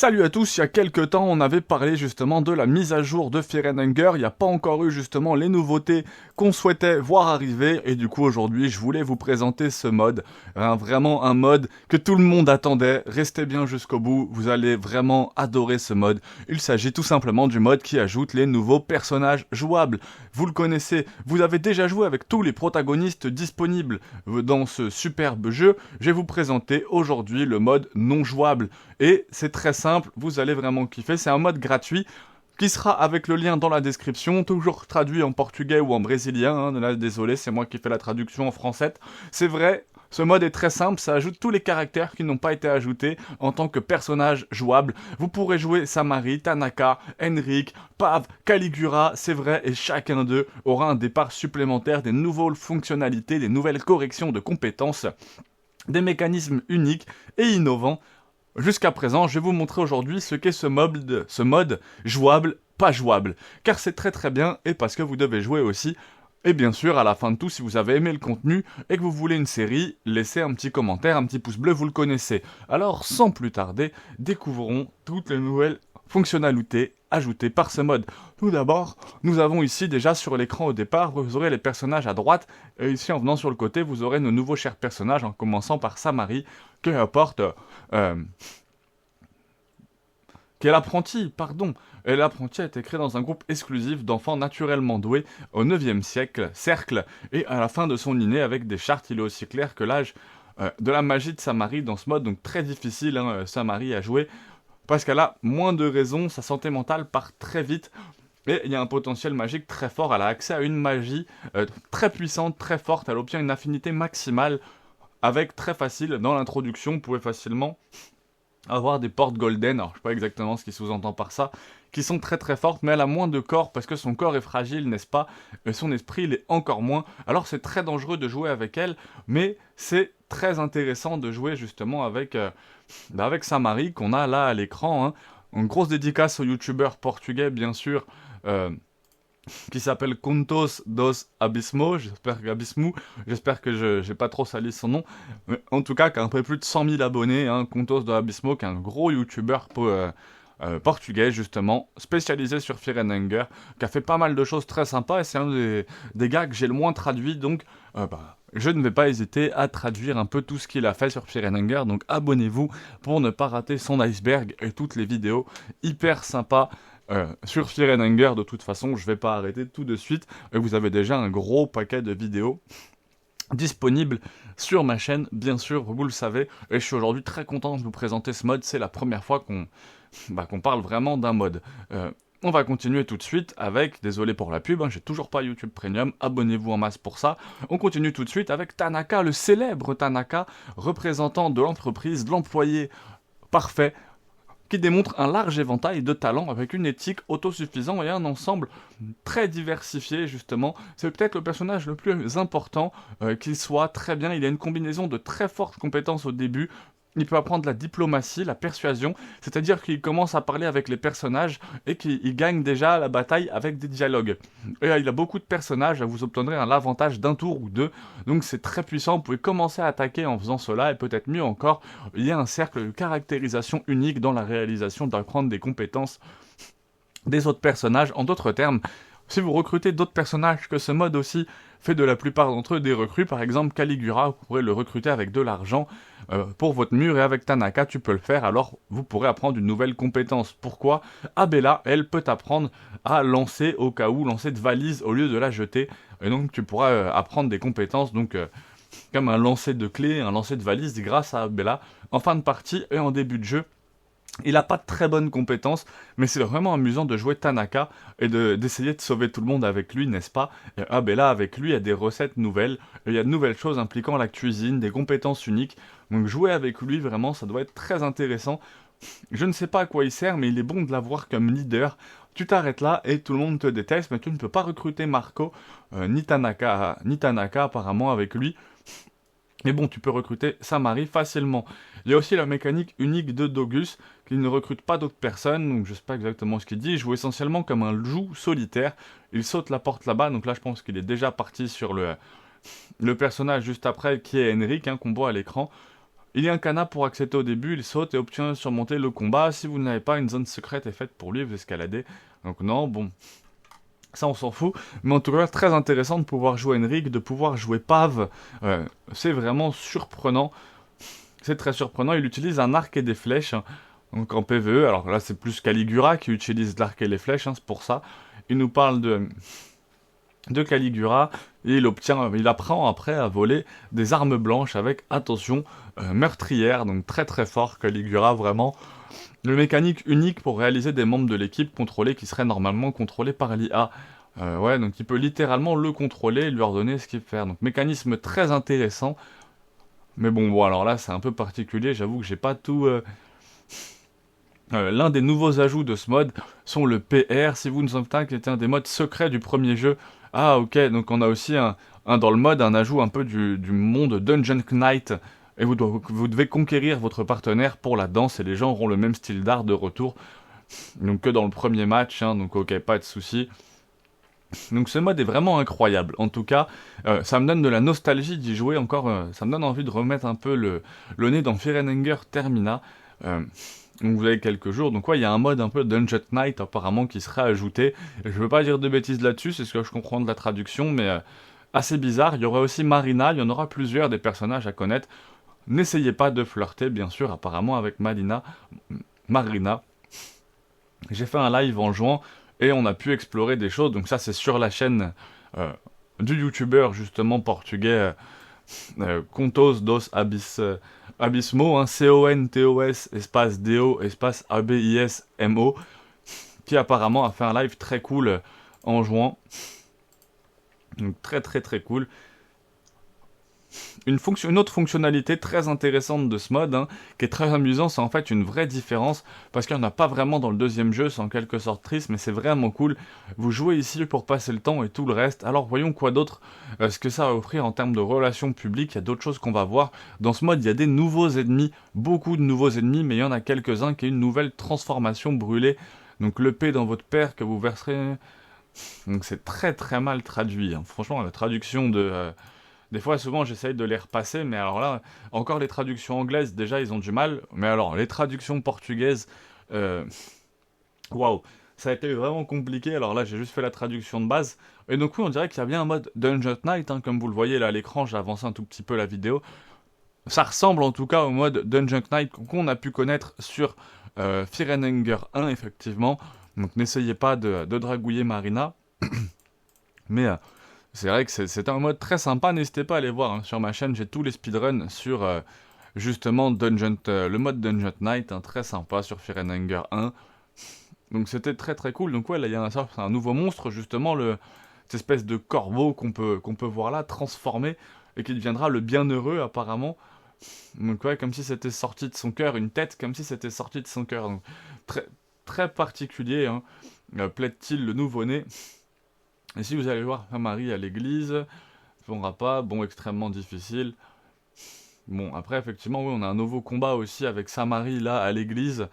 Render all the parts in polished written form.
Salut à tous, il y a quelques temps on avait parlé justement de la mise à jour de Fear and Hunger, il n'y a pas encore eu justement les nouveautés qu'on souhaitait voir arriver et du coup aujourd'hui je voulais vous présenter ce mode, vraiment un mode que tout le monde attendait, restez bien jusqu'au bout, vous allez vraiment adorer ce mode. Il s'agit tout simplement du mode qui ajoute les nouveaux personnages jouables. Vous le connaissez, vous avez déjà joué avec tous les protagonistes disponibles dans ce superbe jeu, je vais vous présenter aujourd'hui le mode non jouable. Et c'est très simple, vous allez vraiment kiffer, c'est un mode gratuit qui sera avec le lien dans la description, toujours traduit en portugais ou en brésilien, là, désolé, c'est moi qui fais la traduction en français. C'est vrai, ce mode est très simple, ça ajoute tous les caractères qui n'ont pas été ajoutés en tant que personnages jouables. Vous pourrez jouer Samari, Tanaka, Henrik, Pav, Caligura, c'est vrai, et chacun d'eux aura un départ supplémentaire, des nouvelles fonctionnalités, des nouvelles corrections de compétences, des mécanismes uniques et innovants. Jusqu'à présent, je vais vous montrer aujourd'hui ce qu'est ce mode jouable, pas jouable. Car c'est très très bien et parce que vous devez jouer aussi. Et bien sûr, à la fin de tout, si vous avez aimé le contenu et que vous voulez une série, laissez un petit commentaire, un petit pouce bleu, vous le connaissez. Alors, sans plus tarder, découvrons toutes les nouvelles fonctionnalités ajoutées par ce mode. Tout d'abord, nous avons ici déjà sur l'écran au départ, vous aurez les personnages à droite, et ici en venant sur le côté, vous aurez nos nouveaux chers personnages, en commençant par Samari, qui apporte... qui est l'apprenti, pardon. Et l'apprenti a été créé dans un groupe exclusif d'enfants naturellement doués au 9e cercle, et à la fin de son inné avec des chartes, il est aussi clair que l'âge de la magie de Samari dans ce mode, donc très difficile, Samari à jouer, parce qu'elle a moins de raisons, sa santé mentale part très vite, et il y a un potentiel magique très fort, elle a accès à une magie très puissante, très forte, elle obtient une affinité maximale, avec très facile, dans l'introduction, vous pouvez facilement avoir des portes golden, alors je sais pas exactement ce qui sous-entend par ça, qui sont très très fortes, mais elle a moins de corps, parce que son corps est fragile, n'est-ce pas, et son esprit l'est encore moins, alors c'est très dangereux de jouer avec elle, mais c'est très intéressant de jouer justement avec Samari, qu'on a là à l'écran, Une grosse dédicace au youtubeur portugais, bien sûr, qui s'appelle Contos dos Abismo, j'espère que je n'ai pas trop sali son nom, mais en tout cas qui a un peu plus de 100 000 abonnés, Contos do Abismo, qui est un gros youtubeur portugais justement, spécialisé sur Fear and Hunger, qui a fait pas mal de choses très sympas, et c'est un des gars que j'ai le moins traduit, donc je ne vais pas hésiter à traduire un peu tout ce qu'il a fait sur Fear and Hunger, donc abonnez-vous pour ne pas rater son iceberg et toutes les vidéos hyper sympas sur Fear and Hunger. De toute façon, je vais pas arrêter tout de suite, et vous avez déjà un gros paquet de vidéos disponibles sur ma chaîne, bien sûr, vous le savez, et je suis aujourd'hui très content de vous présenter ce mode, c'est la première fois qu'on parle vraiment d'un mode. On va continuer tout de suite avec, désolé pour la pub, j'ai toujours pas YouTube Premium, abonnez-vous en masse pour ça. On continue tout de suite avec Tanaka, le célèbre Tanaka, représentant de l'entreprise, de l'employé parfait, qui démontre un large éventail de talents avec une éthique autosuffisante et un ensemble très diversifié justement. C'est peut-être le personnage le plus important, qu'il soit très bien, il a une combinaison de très fortes compétences au début. Il peut apprendre la diplomatie, la persuasion, c'est-à-dire qu'il commence à parler avec les personnages et qu'il gagne déjà la bataille avec des dialogues. Et il a beaucoup de personnages, vous obtiendrez l'avantage d'un tour ou deux, donc c'est très puissant, vous pouvez commencer à attaquer en faisant cela, et peut-être mieux encore, il y a un cercle de caractérisation unique dans la réalisation d'apprendre des compétences des autres personnages. En d'autres termes, si vous recrutez d'autres personnages, que ce mode aussi fait de la plupart d'entre eux des recrues, par exemple Caligura, vous pourrez le recruter avec de l'argent pour votre mur, et avec Tanaka tu peux le faire, alors vous pourrez apprendre une nouvelle compétence. Pourquoi Abella, elle, peut t'apprendre à lancer au cas où, lancer de valise au lieu de la jeter, et donc tu pourras apprendre des compétences, donc comme un lancer de clés, un lancer de valise grâce à Abella, en fin de partie et en début de jeu. Il n'a pas de très bonnes compétences, mais c'est vraiment amusant de jouer Tanaka et d'essayer de sauver tout le monde avec lui, n'est-ce pas? Et là, avec lui, il y a des recettes nouvelles, et il y a de nouvelles choses impliquant la cuisine, des compétences uniques. Donc jouer avec lui, vraiment, ça doit être très intéressant. Je ne sais pas à quoi il sert, mais il est bon de l'avoir comme leader. Tu t'arrêtes là et tout le monde te déteste, mais tu ne peux pas recruter Marco, ni Tanaka apparemment avec lui. Mais bon, tu peux recruter Samari facilement. Il y a aussi la mécanique unique de Dogus, qui ne recrute pas d'autres personnes, donc je sais pas exactement ce qu'il dit. Il joue essentiellement comme un loup solitaire. Il saute la porte là-bas, donc là je pense qu'il est déjà parti sur le personnage juste après, qui est Henrik, qu'on voit à l'écran. Il y a un canard pour accéder au début, il saute et obtient surmonter le combat. Si vous n'avez pas, une zone secrète est faite pour lui, vous escaladez. Donc non, bon, ça on s'en fout. Mais en tout cas, très intéressant de pouvoir jouer Henrik, de pouvoir jouer Pave. C'est vraiment surprenant. C'est très surprenant, il utilise un arc et des flèches, hein, donc en PvE. Alors là, c'est plus Caligura qui utilise l'arc et les flèches, hein, c'est pour ça. Il nous parle de Caligura, et il apprend après à voler des armes blanches avec, attention, meurtrière, donc très très fort Caligura, vraiment. Le mécanique unique pour réaliser des membres de l'équipe contrôlés qui seraient normalement contrôlés par l'IA. Ouais, donc il peut littéralement le contrôler et lui ordonner ce qu'il fait faire. Donc mécanisme très intéressant. Mais bon, alors là, c'est un peu particulier, j'avoue que j'ai pas tout... l'un des nouveaux ajouts de ce mode sont le PR, si vous ne savez pas, qui était un des modes secrets du premier jeu. Ah ok, donc on a aussi dans le mode un ajout un peu du monde Dungeon Knight, et vous devez conquérir votre partenaire pour la danse, et les gens auront le même style d'art de retour, donc que dans le premier match, hein, donc ok, pas de soucis. Donc ce mode est vraiment incroyable, en tout cas, ça me donne de la nostalgie d'y jouer encore, ça me donne envie de remettre un peu le nez dans Firenenger Termina, donc vous avez quelques jours, donc ouais, il y a un mode un peu Dungeon Knight apparemment qui sera ajouté, je veux pas dire de bêtises là-dessus, c'est ce que je comprends de la traduction, mais assez bizarre. Il y aura aussi Marina, il y en aura plusieurs des personnages à connaître, n'essayez pas de flirter bien sûr apparemment avec Marina, j'ai fait un live en juin, et on a pu explorer des choses, donc ça c'est sur la chaîne du youtubeur justement portugais Contos dos Abismo, hein, CONTOS espace DO espace ABISMO, qui apparemment a fait un live très cool en juin, donc très très très cool. Une autre fonctionnalité très intéressante de ce mode, hein, qui est très amusant, c'est en fait une vraie différence, parce qu'il n'y en a pas vraiment dans le deuxième jeu, c'est en quelque sorte triste, mais c'est vraiment cool. Vous jouez ici pour passer le temps et tout le reste, alors voyons quoi d'autre, ce que ça va offrir en termes de relations publiques, il y a d'autres choses qu'on va voir. Dans ce mode, il y a des nouveaux ennemis, beaucoup de nouveaux ennemis, mais il y en a quelques-uns qui ont une nouvelle transformation brûlée, donc le P dans votre père que vous verserez... Donc c'est très très mal traduit, hein. Franchement, la traduction de... Des fois, souvent, j'essaye de les repasser, mais alors là, encore les traductions anglaises, déjà, ils ont du mal. Mais alors, les traductions portugaises, waouh, ça a été vraiment compliqué. Alors là, j'ai juste fait la traduction de base. Et donc oui, on dirait qu'il y a bien un mode Dungeon Knight, hein, comme vous le voyez là à l'écran, j'ai avancé un tout petit peu la vidéo. Ça ressemble en tout cas au mode Dungeon Knight qu'on a pu connaître sur Firenenger 1, effectivement. Donc n'essayez pas de dragouiller Marina. Mais... c'est vrai que c'est un mode très sympa, n'hésitez pas à aller voir, hein, sur ma chaîne, j'ai tous les speedruns sur justement le mode Dungeon Knight, hein, très sympa sur Firenenger 1. Donc c'était très très cool, donc ouais, là il y a c'est un nouveau monstre, justement, cette espèce de corbeau qu'on peut voir là, transformé, et qui deviendra le bienheureux apparemment. Donc ouais, comme si c'était sorti de son cœur, une tête comme si c'était sorti de son cœur, donc très, très particulier, hein. Plaide-t-il le nouveau-né. Et si vous allez voir Marie à l'église, on n'aura pas, bon, extrêmement difficile. Bon, après, effectivement, oui, on a un nouveau combat aussi avec Samarie, là, à l'église,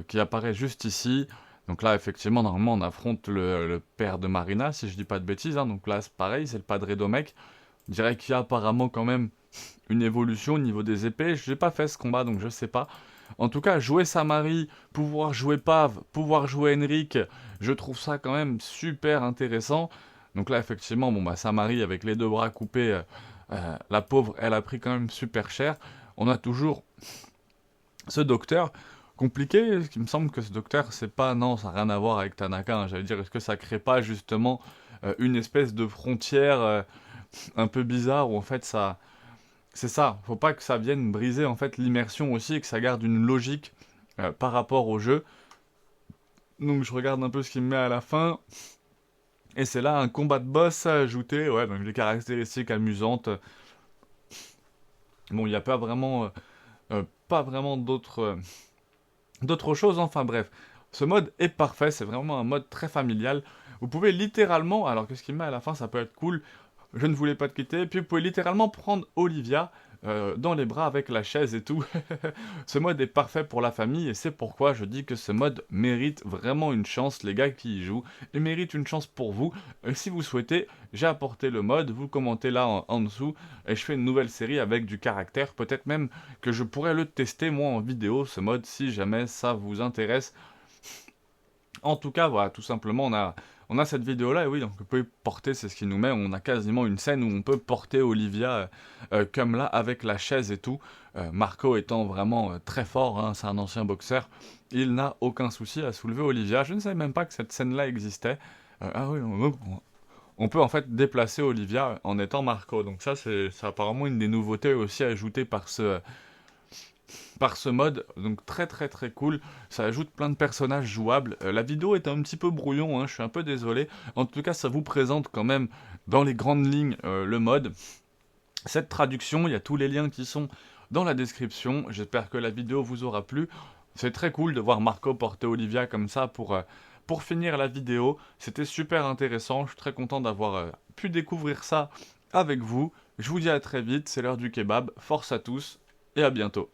qui apparaît juste ici. Donc là, effectivement, normalement, on affronte le père de Marina, si je dis pas de bêtises, hein. Donc là, c'est pareil, c'est le Padre Domecq. Je dirais qu'il y a apparemment quand même une évolution au niveau des épées. Je n'ai pas fait ce combat, donc je sais pas. En tout cas, jouer Samarie, pouvoir jouer Pave, pouvoir jouer Henrik, je trouve ça quand même super intéressant. Donc là, effectivement, bon, bah, Samarie, avec les deux bras coupés, la pauvre, elle a pris quand même super cher. On a toujours ce docteur compliqué. Il me semble que ce docteur, c'est pas... Non, ça n'a rien à voir avec Tanaka, hein. J'allais dire, est-ce que ça crée pas justement une espèce de frontière un peu bizarre où en fait ça... C'est ça, faut pas que ça vienne briser en fait l'immersion aussi et que ça garde une logique par rapport au jeu. Donc je regarde un peu ce qu'il me met à la fin. Et c'est là un combat de boss à ajouter, ouais, donc des caractéristiques amusantes. Bon, il n'y a pas vraiment d'autres choses, enfin bref. Ce mode est parfait, c'est vraiment un mode très familial. Vous pouvez littéralement, alors qu'est-ce qu'il me met à la fin, ça peut être cool. Je ne voulais pas te quitter. Puis vous pouvez littéralement prendre Olivia, dans les bras avec la chaise et tout. Ce mode est parfait pour la famille et c'est pourquoi je dis que ce mode mérite vraiment une chance, les gars qui y jouent, et mérite une chance pour vous. Et si vous souhaitez, j'ai apporté le mode, vous commentez là en dessous, et je fais une nouvelle série avec du caractère, peut-être même que je pourrais le tester moi en vidéo, ce mode, si jamais ça vous intéresse. En tout cas, voilà, tout simplement, on a cette vidéo-là, et oui, donc on peut porter, c'est ce qui nous met, on a quasiment une scène où on peut porter Olivia comme là, avec la chaise et tout. Marco étant vraiment très fort, hein, c'est un ancien boxeur, il n'a aucun souci à soulever Olivia. Je ne savais même pas que cette scène-là existait. Ah oui, on peut en fait déplacer Olivia en étant Marco, donc ça c'est apparemment une des nouveautés aussi ajoutées par ce mode, donc très très très cool, ça ajoute plein de personnages jouables. La vidéo est un petit peu brouillon, hein, je suis un peu désolé, en tout cas ça vous présente quand même dans les grandes lignes le mode. Cette traduction, il y a tous les liens qui sont dans la description, j'espère que la vidéo vous aura plu. C'est très cool de voir Marco porter Olivia comme ça pour finir la vidéo, c'était super intéressant, je suis très content d'avoir pu découvrir ça avec vous. Je vous dis à très vite, c'est l'heure du kebab, force à tous et à bientôt.